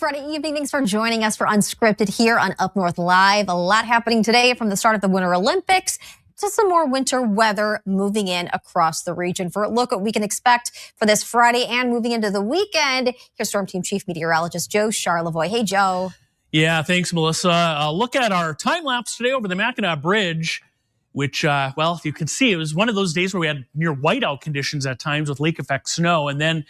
Friday evening. Thanks for joining us for Unscripted here on Up North Live. A lot happening today, from the start of the Winter Olympics to some more winter weather moving in across the region. For a look at what we can expect for this Friday and moving into the weekend, here's Storm Team Chief Meteorologist Joe Charlevoix. Hey, Joe. Yeah, thanks, Melissa. Look at our time lapse today over the Mackinac Bridge, which, well, you can see it was one of those days where we had near whiteout conditions at times with lake effect snow. And then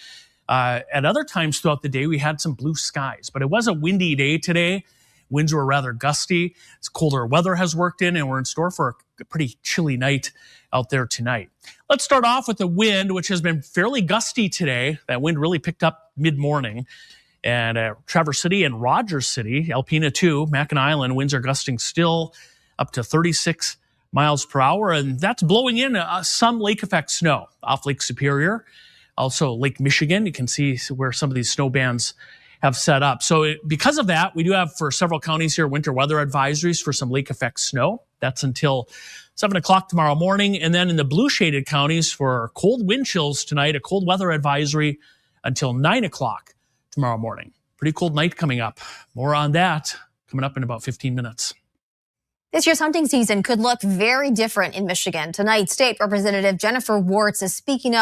at other times throughout the day, we had some blue skies. But it was a windy day today. Winds were rather gusty. It's colder weather has worked in, and we're in store for a pretty chilly night out there tonight. Let's start off with the wind, which has been fairly gusty today. That wind really picked up mid-morning. And Traverse City and Rogers City, Alpena too, Mackinac Island, winds are gusting still up to 36 miles per hour. And that's blowing in some lake effect snow off Lake Superior. Also Lake Michigan, you can see where some of these snow bands have set up. So because of that, we do have for several counties here winter weather advisories for some lake effect snow. That's until 7 o'clock tomorrow morning. And then in the blue shaded counties for cold wind chills tonight, a cold weather advisory until 9 o'clock tomorrow morning. Pretty cold night coming up. More on that coming up in about 15 minutes. This year's hunting season could look very different in Michigan. Tonight, State Representative Jennifer Wartz is speaking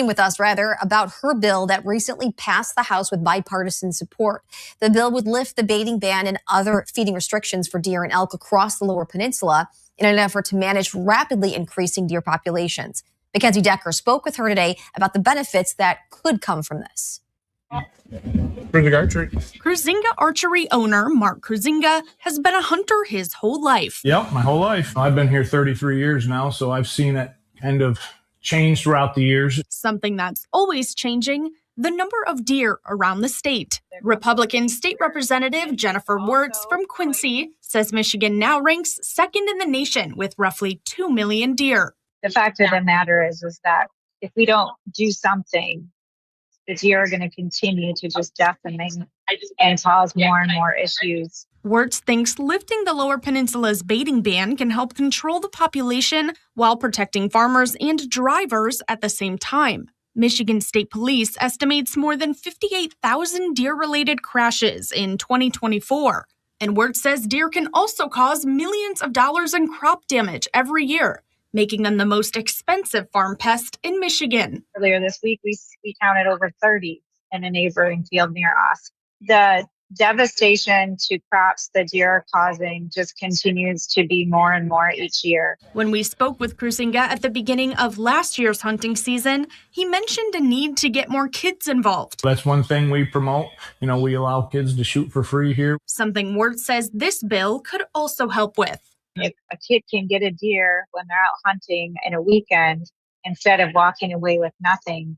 with us about her bill that recently passed the House with bipartisan support. The bill would lift the baiting ban and other feeding restrictions for deer and elk across the Lower Peninsula in an effort to manage rapidly increasing deer populations. Mackenzie Decker spoke with her today about the benefits that could come from this. Cruzinga Archery owner Mark Cruzinga has been a hunter his whole life. Yep, my whole life. I've been here 33 years now, so I've seen it kind of change throughout the years. Something that's always changing, the number of deer around the state. Republican State Representative Jennifer Wartz from Quincy says Michigan now ranks second in the nation with roughly 2 million deer. The fact of the matter is that if we don't do something, the deer are going to continue to just decimate and cause more and more issues. Wirtz thinks lifting the Lower Peninsula's baiting ban can help control the population while protecting farmers and drivers at the same time. Michigan State Police estimates more than 58,000 deer-related crashes in 2024. And Wirtz says deer can also cause millions of dollars in crop damage every year, making them the most expensive farm pest in Michigan. Earlier this week, we counted over 30 in a neighboring field near us. The devastation to crops the deer are causing just continues to be more and more each year. When we spoke with Cruzinga at the beginning of last year's hunting season, he mentioned a need to get more kids involved. That's one thing we promote. We allow kids to shoot for free here. Something Wirtz says this bill could also help with. If a kid can get a deer when they're out hunting in a weekend, instead of walking away with nothing,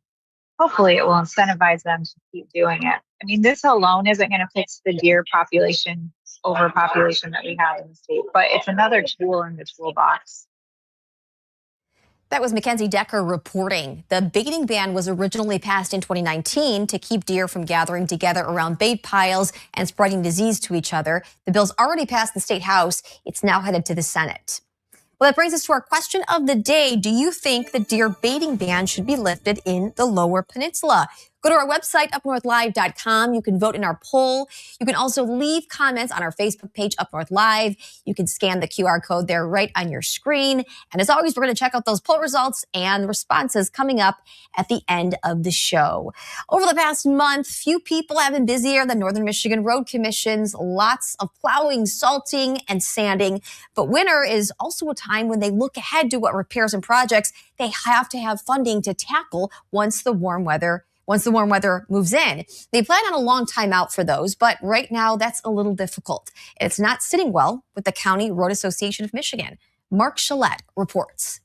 hopefully it will incentivize them to keep doing it. I mean, this alone isn't going to fix the deer overpopulation that we have in the state, but it's another tool in the toolbox. That was Mackenzie Decker reporting. The baiting ban was originally passed in 2019 to keep deer from gathering together around bait piles and spreading disease to each other. The bill's already passed the state house. It's now headed to the Senate. Well, that brings us to our question of the day. Do you think the deer baiting ban should be lifted in the Lower Peninsula? Go to our website, UpNorthLive.com. You can vote in our poll. You can also leave comments on our Facebook page, Up North Live. You can scan the QR code there right on your screen. And as always, we're going to check out those poll results and responses coming up at the end of the show. Over the past month, few people have been busier than Northern Michigan road commissions. Lots of plowing, salting, and sanding. But winter is also a time when they look ahead to what repairs and projects they have to have funding to tackle once the warm weather moves in. They plan on a long time out for those, but right now that's a little difficult. It's not sitting well with the County Road Association of Michigan. Mark Shillette reports.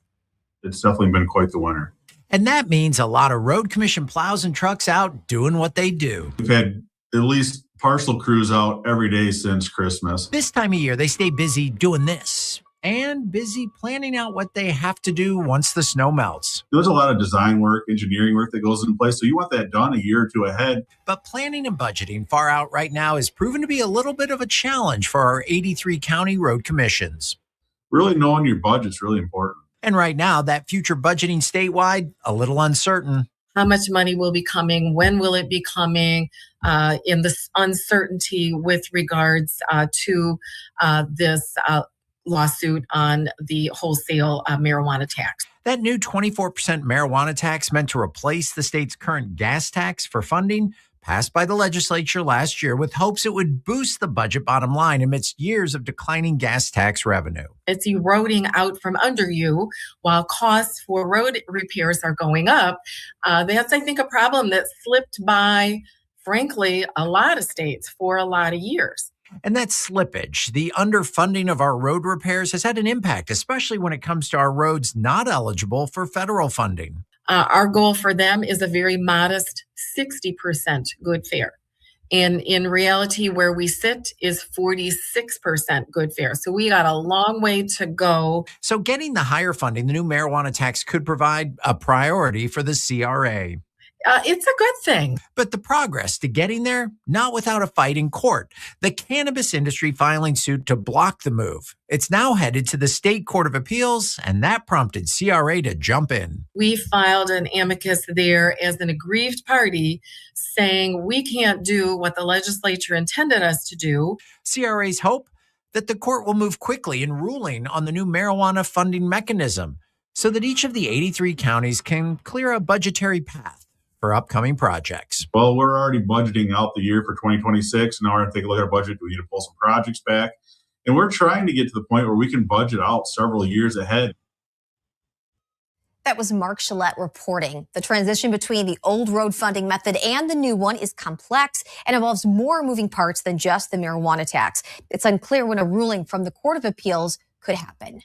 It's definitely been quite the winter. And that means a lot of road commission plows and trucks out doing what they do. We've had at least partial crews out every day since Christmas. This time of year, they stay busy doing this and busy planning out what they have to do once the snow melts. There's a lot of design work, engineering work that goes into place, so you want that done a year or two ahead. But planning and budgeting far out right now is proven to be a little bit of a challenge for our 83 county road commissions. Really knowing your budget's really important. And right now, that future budgeting statewide, a little uncertain. how much money will be coming, when will it be coming, in this uncertainty with regards to this lawsuit on the wholesale marijuana tax. That new 24% marijuana tax meant to replace the state's current gas tax for funding passed by the legislature last year with hopes it would boost the budget bottom line amidst years of declining gas tax revenue. It's eroding out from under you while costs for road repairs are going up. That's, I think, a problem that slipped by, frankly, a lot of states for a lot of years. And that slippage, the underfunding of our road repairs, has had an impact, especially when it comes to our roads not eligible for federal funding. Our goal for them is a very modest 60% good fare. And in reality, where we sit is 46% good fare. So we got a long way to go. So getting the higher funding, the new marijuana tax could provide a priority for the CRA. It's a good thing. But the progress to getting there, not without a fight in court. The cannabis industry filing suit to block the move. It's now headed to the State Court of Appeals, and that prompted CRA to jump in. We filed an amicus there as an aggrieved party saying we can't do what the legislature intended us to do. CRA's hope that the court will move quickly in ruling on the new marijuana funding mechanism so that each of the 83 counties can clear a budgetary path for upcoming projects. Well, we're already budgeting out the year for 2026. Now we're going to take a look at our budget. We need to pull some projects back. And we're trying to get to the point where we can budget out several years ahead. That was Mark Gillette reporting. The transition between the old road funding method and the new one is complex and involves more moving parts than just the marijuana tax. It's unclear when a ruling from the Court of Appeals could happen.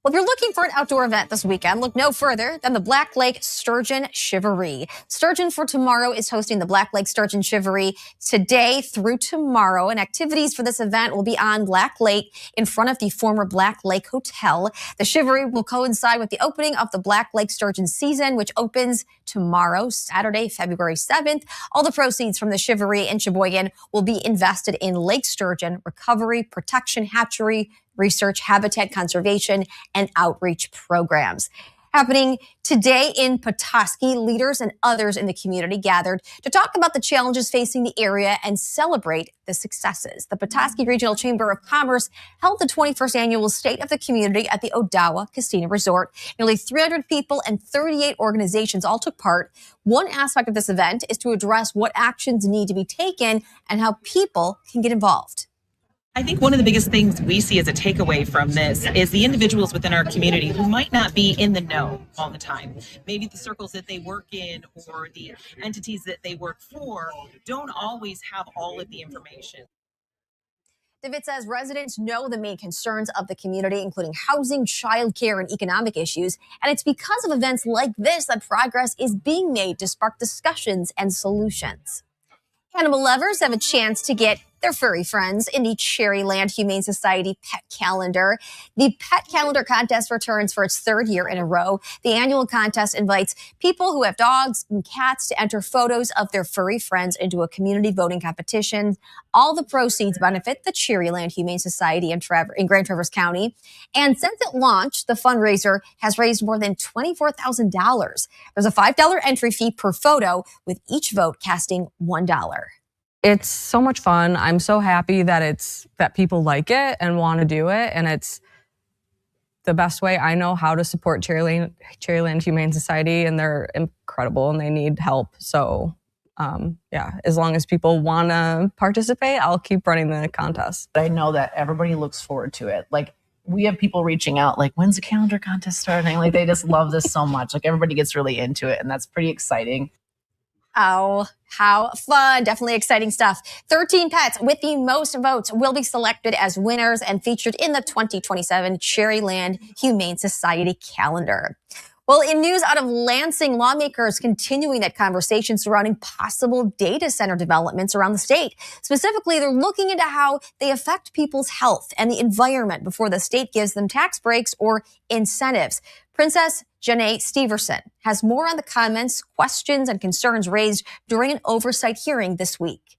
Well, if you're looking for an outdoor event this weekend, look no further than the Black Lake Sturgeon Shivaree. Sturgeon for Tomorrow is hosting the Black Lake Sturgeon Shivaree today through tomorrow, and activities for this event will be on Black Lake in front of the former Black Lake Hotel. The Shivaree will coincide with the opening of the Black Lake Sturgeon season, which opens tomorrow, Saturday, February 7th. All the proceeds from the Shivaree in Sheboygan will be invested in lake sturgeon recovery, protection, hatchery, research, habitat conservation, and outreach programs. Happening today in Petoskey, leaders and others in the community gathered to talk about the challenges facing the area and celebrate the successes. The Petoskey Regional Chamber of Commerce held the 21st annual State of the Community at the Odawa Casino Resort. Nearly 300 people and 38 organizations all took part. One aspect of this event is to address what actions need to be taken and how people can get involved. I think one of the biggest things we see as a takeaway from this is the individuals within our community who might not be in the know all the time. Maybe the circles that they work in or the entities that they work for don't always have all of the information. David says residents know the main concerns of the community, including housing, childcare, and economic issues. And it's because of events like this that progress is being made to spark discussions and solutions. Animal lovers have a chance to get their furry friends in the Cherryland Humane Society Pet Calendar. The Pet Calendar contest returns for its third year in a row. The annual contest invites people who have dogs and cats to enter photos of their furry friends into a community voting competition. All the proceeds benefit the Cherryland Humane Society in Grand Traverse County. And since it launched, the fundraiser has raised more than $24,000. There's a $5 entry fee per photo, with each vote casting $1. It's so much fun. I'm so happy that people like it and want to do it. And it's the best way I know how to support Cherryland Humane Society, and they're incredible and they need help. So as long as people want to participate, I'll keep running the contest. I know that everybody looks forward to it. Like, we have people reaching out like, when's the calendar contest starting? Like, they just love this so much. Like, everybody gets really into it, and that's pretty exciting. Oh, how fun. Definitely exciting stuff. 13 pets with the most votes will be selected as winners and featured in the 2027 Cherryland Humane Society calendar. Well, in news out of Lansing, lawmakers continuing that conversation surrounding possible data center developments around the state. Specifically, they're looking into how they affect people's health and the environment before the state gives them tax breaks or incentives. Princess Janae Steverson has more on the comments, questions, and concerns raised during an oversight hearing this week.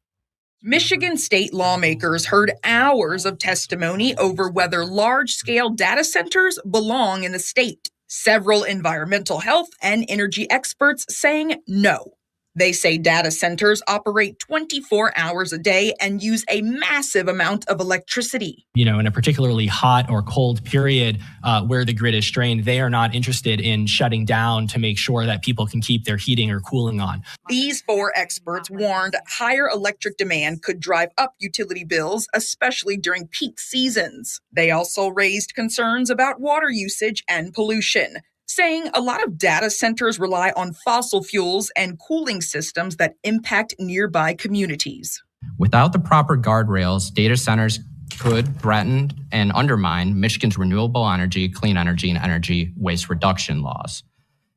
Michigan state lawmakers heard hours of testimony over whether large-scale data centers belong in the state. Several environmental health and energy experts saying no. They say data centers operate 24 hours a day and use a massive amount of electricity. In a particularly hot or cold period where the grid is strained, they are not interested in shutting down to make sure that people can keep their heating or cooling on. These 4 experts warned higher electric demand could drive up utility bills, especially during peak seasons. They also raised concerns about water usage and pollution, saying a lot of data centers rely on fossil fuels and cooling systems that impact nearby communities. Without the proper guardrails, data centers could threaten and undermine Michigan's renewable energy, clean energy, and energy waste reduction laws,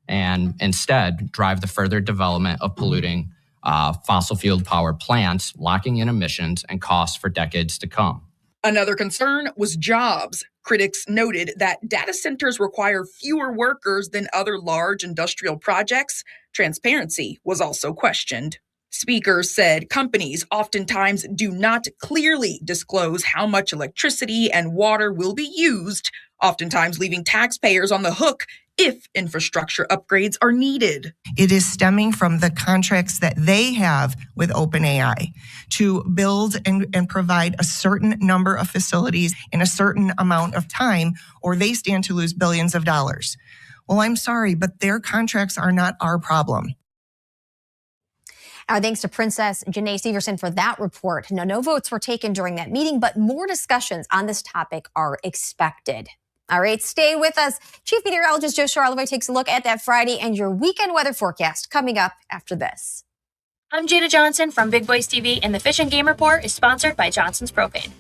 and instead drive the further development of polluting fossil fuel power plants, locking in emissions and costs for decades to come. Another concern was jobs. Critics noted that data centers require fewer workers than other large industrial projects. Transparency was also questioned. Speakers said companies oftentimes do not clearly disclose how much electricity and water will be used, oftentimes leaving taxpayers on the hook if infrastructure upgrades are needed. It is stemming from the contracts that they have with OpenAI to build and provide a certain number of facilities in a certain amount of time, or they stand to lose billions of dollars. Well, I'm sorry, but their contracts are not our problem. Our thanks to Princess Janae Severson for that report. No votes were taken during that meeting, but more discussions on this topic are expected. All right, stay with us. Chief Meteorologist Joe Charlevoix takes a look at that Friday and your weekend weather forecast coming up after this. I'm Jada Johnson from Big Boys TV, and the Fish and Game Report is sponsored by Johnson's Propane.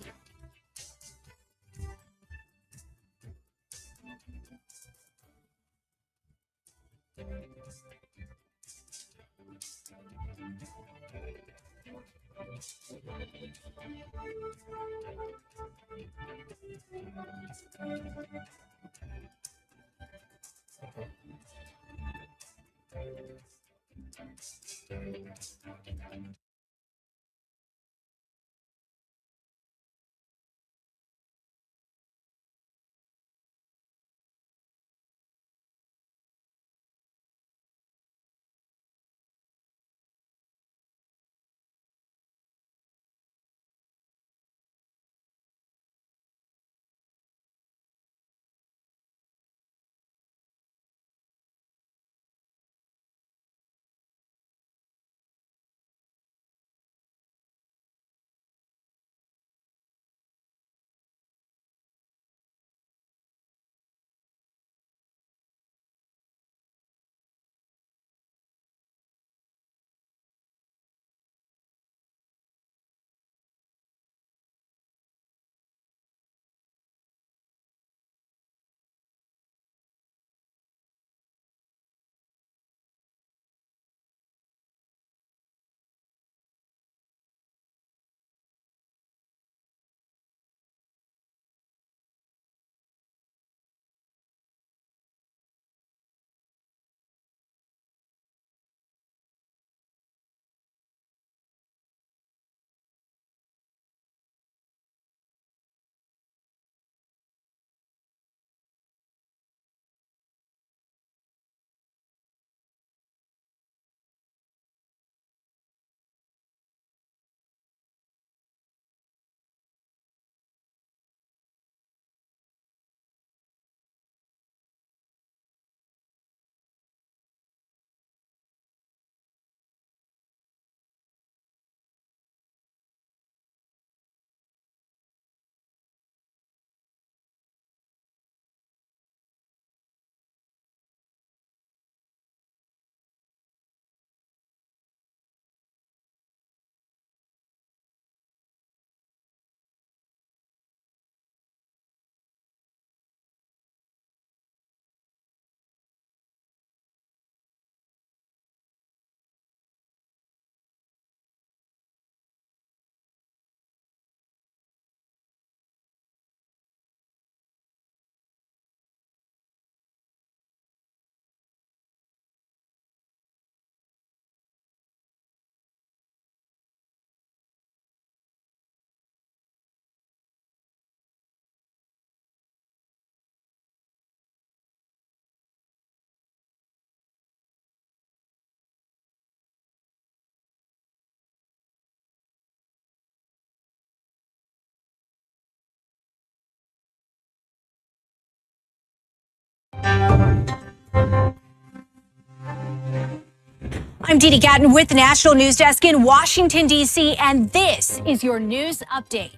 I'm Dee Dee Gatton with the National News Desk in Washington, D.C., and this is your news update.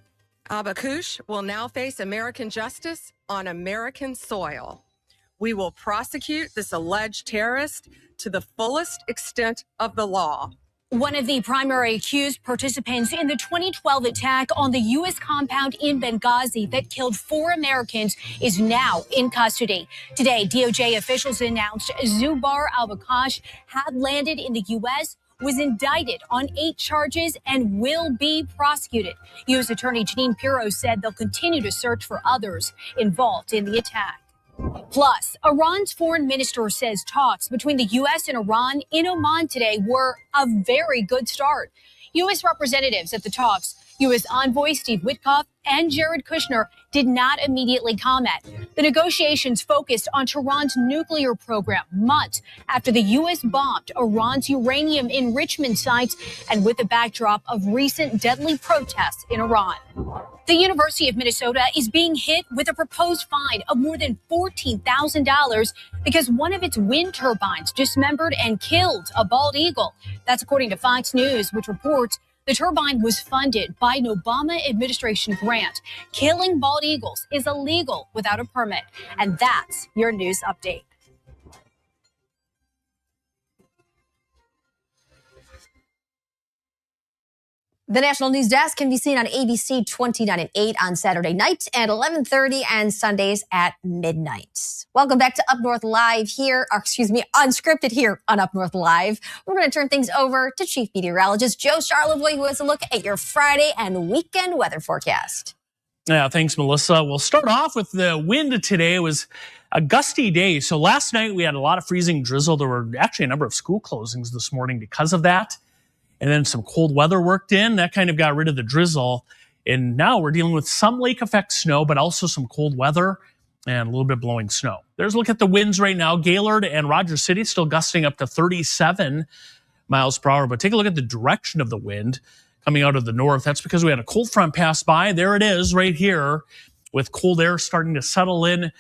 Abba Kush will now face American justice on American soil. We will prosecute this alleged terrorist to the fullest extent of the law. One of the primary accused participants in the 2012 attack on the U.S. compound in Benghazi that killed 4 Americans is now in custody. Today, DOJ officials announced Zubair al-Bakash had landed in the U.S., was indicted on 8 charges, and will be prosecuted. U.S. Attorney Jeanine Pirro said they'll continue to search for others involved in the attack. Plus, Iran's foreign minister says talks between the U.S. and Iran in Oman today were a very good start. U.S. representatives at the talks, U.S. envoy Steve Witkoff and Jared Kushner, did not immediately comment. The negotiations focused on Tehran's nuclear program months after the U.S. bombed Iran's uranium enrichment sites and with the backdrop of recent deadly protests in Iran. The University of Minnesota is being hit with a proposed fine of more than $14,000 because one of its wind turbines dismembered and killed a bald eagle. That's according to Fox News, which reports the turbine was funded by an Obama administration grant. Killing bald eagles is illegal without a permit. And that's your news update. The National News Desk can be seen on ABC 29 and 8 on Saturday night and 11:30 and Sundays at midnight. Welcome back to Up North Live here, or excuse me, Unscripted here on Up North Live. We're going to turn things over to Chief Meteorologist Joe Charlevoix, who has a look at your Friday and weekend weather forecast. Yeah, thanks, Melissa. We'll start off with the wind today. It was a gusty day. So last night we had a lot of freezing drizzle. There were actually a number of school closings this morning because of that. And then some cold weather worked in. That kind of got rid of the drizzle. And now we're dealing with some lake effect snow, but also some cold weather and a little bit blowing snow. There's a look at the winds right now. Gaylord and Rogers City still gusting up to 37 miles per hour. But take a look at the direction of the wind coming out of the north. That's because we had a cold front pass by. There it is right here with cold air starting to settle in,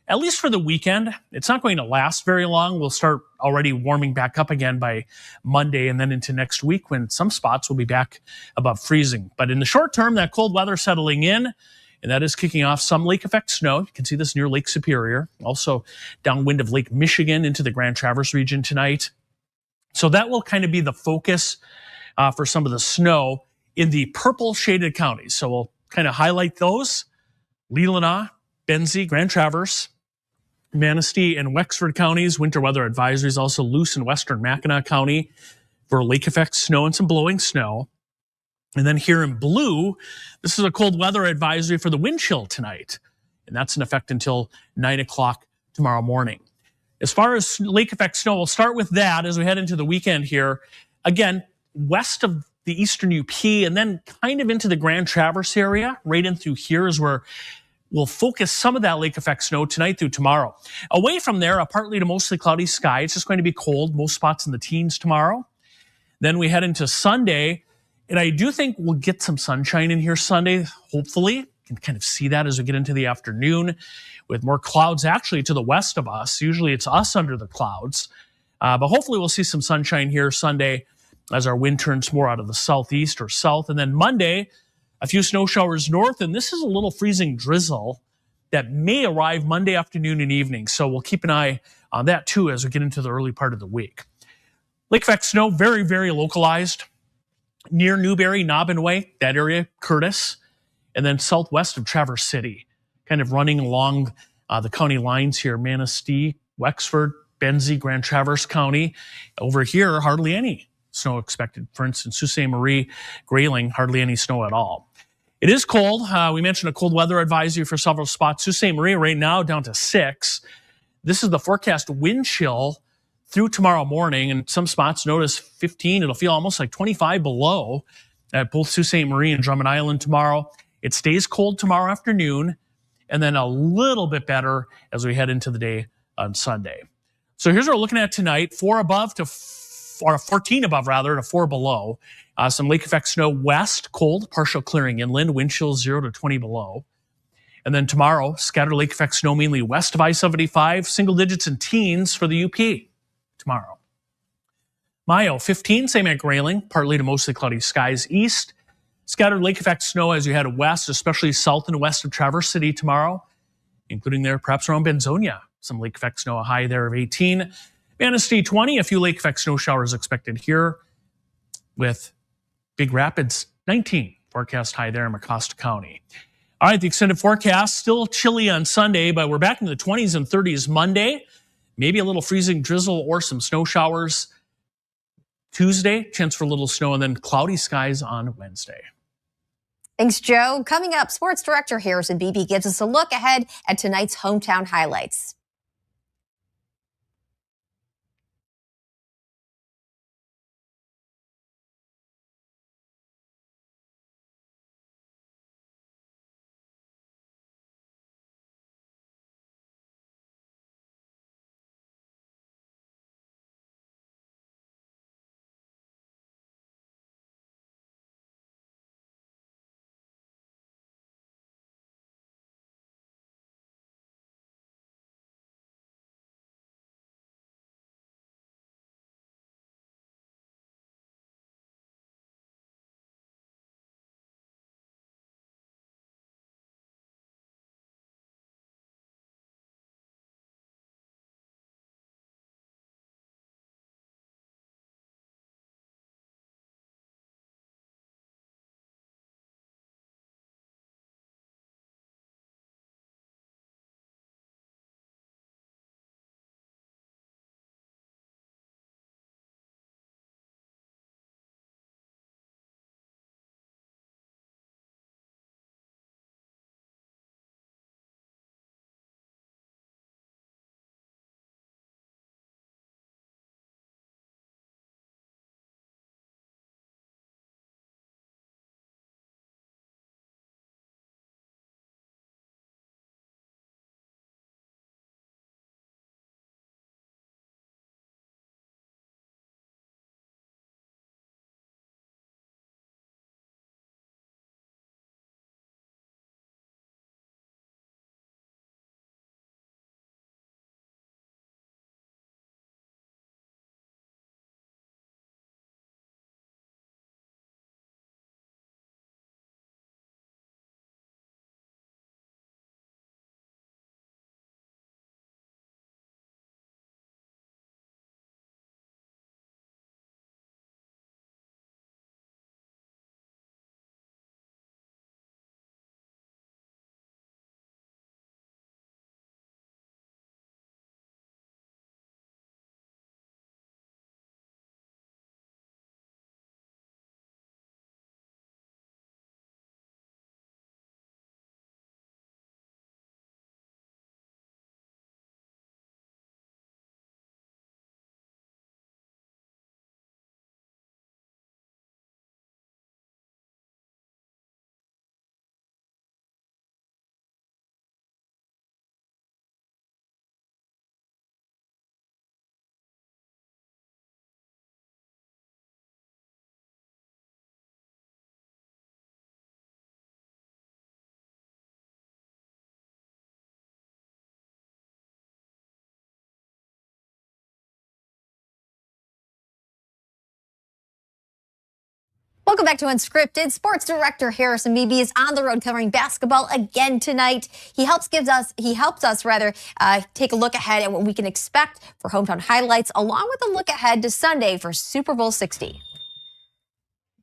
at least for the weekend. It's not going to last very long. We'll start already warming back up again by Monday and then into next week when some spots will be back above freezing. But in the short term, that cold weather settling in, and that is kicking off some lake effect snow. You can see this near Lake Superior, also downwind of Lake Michigan into the Grand Traverse region tonight. So that will kind of be the focus for some of the snow in the purple shaded counties. So we'll kind of highlight those: Leelanau, Benzie, Grand Traverse, Manistee, and Wexford counties. Winter weather advisories also loose in western Mackinac County for lake effect snow and some blowing snow. And then here in blue, this is a cold weather advisory for the wind chill tonight. And that's in effect until 9 o'clock tomorrow morning. As far as lake effect snow, we'll start with that as we head into the weekend here. Again, west of the eastern UP and then kind of into the Grand Traverse area, right in through here is where we'll focus some of that lake effect snow tonight through tomorrow. Away from there, a partly to mostly cloudy sky. It's just going to be cold, most spots in the teens tomorrow. Then we head into Sunday, and I do think we'll get some sunshine in here Sunday, hopefully. You can kind of see that as we get into the afternoon with more clouds actually to the west of us. Usually it's us under the clouds, but hopefully we'll see some sunshine here Sunday as our wind turns more out of the southeast or south. And then Monday, a few snow showers north, and this is a little freezing drizzle that may arrive Monday afternoon and evening. So we'll keep an eye on that too as we get into the early part of the week. Lake effect snow, very, very localized near Newberry, Nobbinway, that area, Curtis, and then southwest of Traverse City, kind of running along the county lines here: Manistee, Wexford, Benzie, Grand Traverse County. Over here, hardly any snow expected. For instance, Sault Ste. Marie, Grayling, hardly any snow at all. It is cold. We mentioned a cold weather advisory for several spots. Sault Ste. Marie right now down to 6. This is the forecast wind chill through tomorrow morning, and some spots notice 15. It'll feel almost like 25 below at both Sault Ste. Marie and Drummond Island tomorrow. It stays cold tomorrow afternoon, and then a little bit better as we head into the day on Sunday. So here's what we're looking at tonight: 4 above to or 14 above rather to 4 below. Some lake effect snow west, cold, partial clearing inland, wind chill 0 to 20 below. And then tomorrow, scattered lake effect snow mainly west of I-75, single digits and teens for the UP tomorrow. Mayo, 15, same at Grayling, partly to mostly cloudy skies east. Scattered lake effect snow as you head west, especially south and west of Traverse City tomorrow, including there perhaps around Benzonia. Some lake effect snow, a high there of 18. Manistee, 20, a few lake effect snow showers expected here, with Big Rapids, 19, forecast high there in Mecosta County. All right, the extended forecast, still chilly on Sunday, but we're back into the 20s and 30s Monday. Maybe a little freezing drizzle or some snow showers Tuesday, chance for a little snow, and then cloudy skies on Wednesday. Thanks, Joe. Coming up, sports director Harrison Beebe gives us a look ahead at tonight's hometown highlights. Welcome back to Unscripted. Sports director Harrison Beebe is on the road covering basketball again tonight. He helps us take a look ahead at what we can expect for hometown highlights, along with a look ahead to Sunday for Super Bowl 60.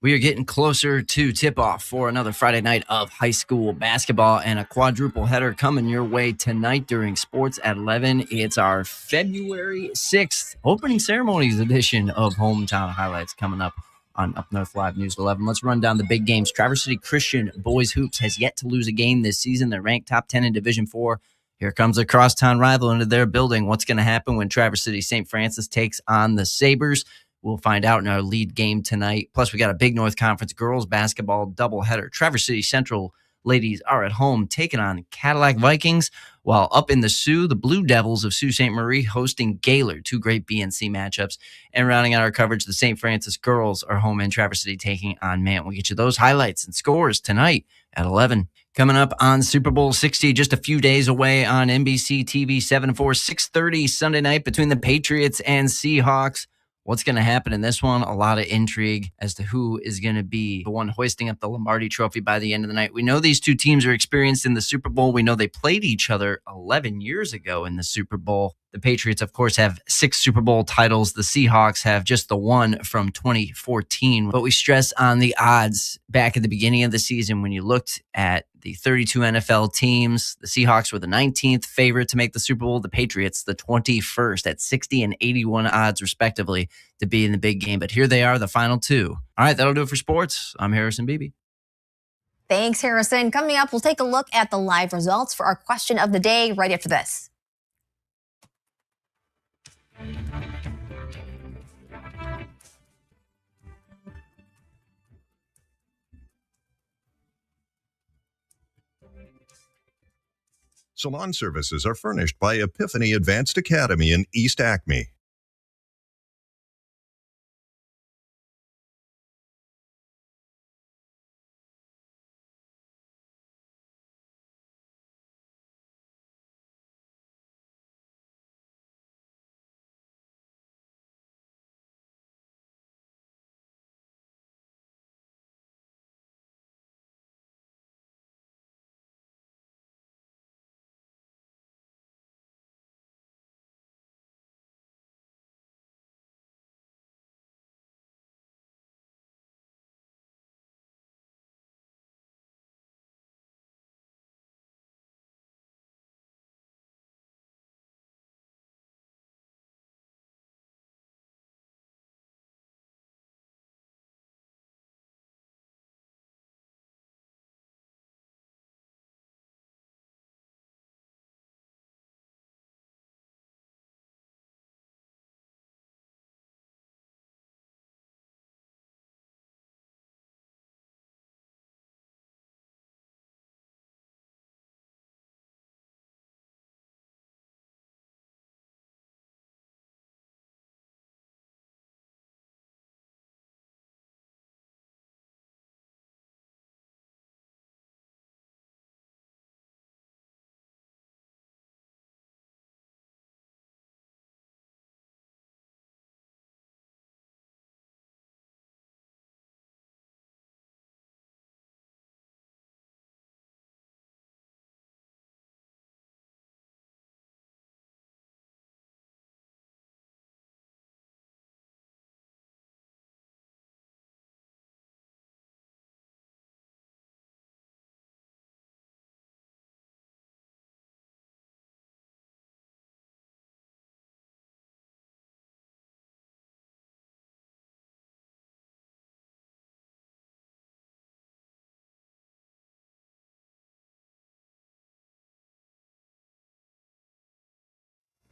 We are getting closer to tip-off for another Friday night of high school basketball and a quadruple header coming your way tonight during Sports at 11. It's our February 6th opening ceremonies edition of Hometown Highlights coming up on UpNorthLive News 11. Let's run down the big games. Traverse City Christian Boys Hoops has yet to lose a game this season. They're ranked top 10 in Division 4. Here comes a crosstown rival into their building. What's going to happen when Traverse City St. Francis takes on the Sabres? We'll find out in our lead game tonight. Plus, we got a Big North Conference girls basketball doubleheader. Traverse City Central ladies are at home taking on Cadillac Vikings, while up in the Sioux, the Blue Devils of Sault Ste. Marie hosting Gaylord, two great BNC matchups. And rounding out our coverage, the St. Francis girls are home in Traverse City taking on Mant. We'll get you those highlights and scores tonight at 11. Coming up on Super Bowl 60, just a few days away on NBC TV 7 4, 6:30 Sunday night between the Patriots and Seahawks. What's going to happen in this one? A lot of intrigue as to who is going to be the one hoisting up the Lombardi Trophy by the end of the night. We know these two teams are experienced in the Super Bowl. We know they played each other 11 years ago in the Super Bowl. The Patriots, of course, have 6 Super Bowl titles. The Seahawks have just the one from 2014. But we stress on the odds back at the beginning of the season when you looked at the 32 NFL teams. The Seahawks were the 19th favorite to make the Super Bowl. The Patriots, the 21st at 60 and 81 odds, respectively, to be in the big game. But here they are, the final two. All right, that'll do it for sports. I'm Harrison Beebe. Thanks, Harrison. Coming up, we'll take a look at the live results for our question of the day right after this. Salon services are furnished by Epiphany Advanced Academy in East Acme.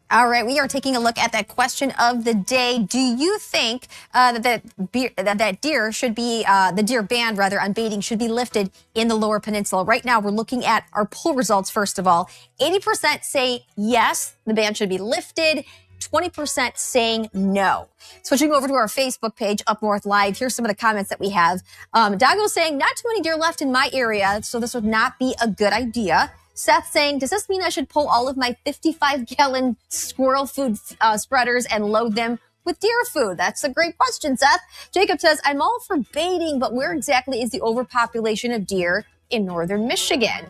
All right, we are taking a look at that question of the day. Do you think that deer should be, the deer ban rather on baiting should be lifted in the Lower Peninsula? Right now, we're looking at our poll results, first of all. 80% say yes, the ban should be lifted. 20% saying no. Switching over to our Facebook page, Up North Live, here's some of the comments that we have. Dago saying, not too many deer left in my area, so this would not be a good idea. Seth saying, does this mean I should pull all of my 55-gallon squirrel food spreaders and load them with deer food? That's a great question, Seth. Jacob says, I'm all for baiting, but where exactly is the overpopulation of deer in northern Michigan?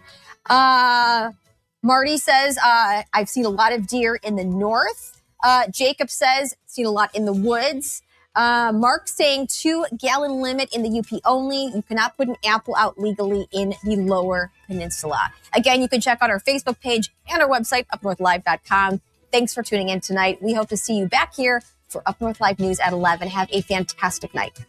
Marty says, I've seen a lot of deer in the north. Jacob says, seen a lot in the woods. Mark saying 2-gallon limit in the UP only. You cannot put an apple out legally in the Lower Peninsula. Again, you can check out our Facebook page and our website, UpNorthLive.com. Thanks for tuning in tonight. We hope to see you back here for Up North Live News at 11. Have a fantastic night.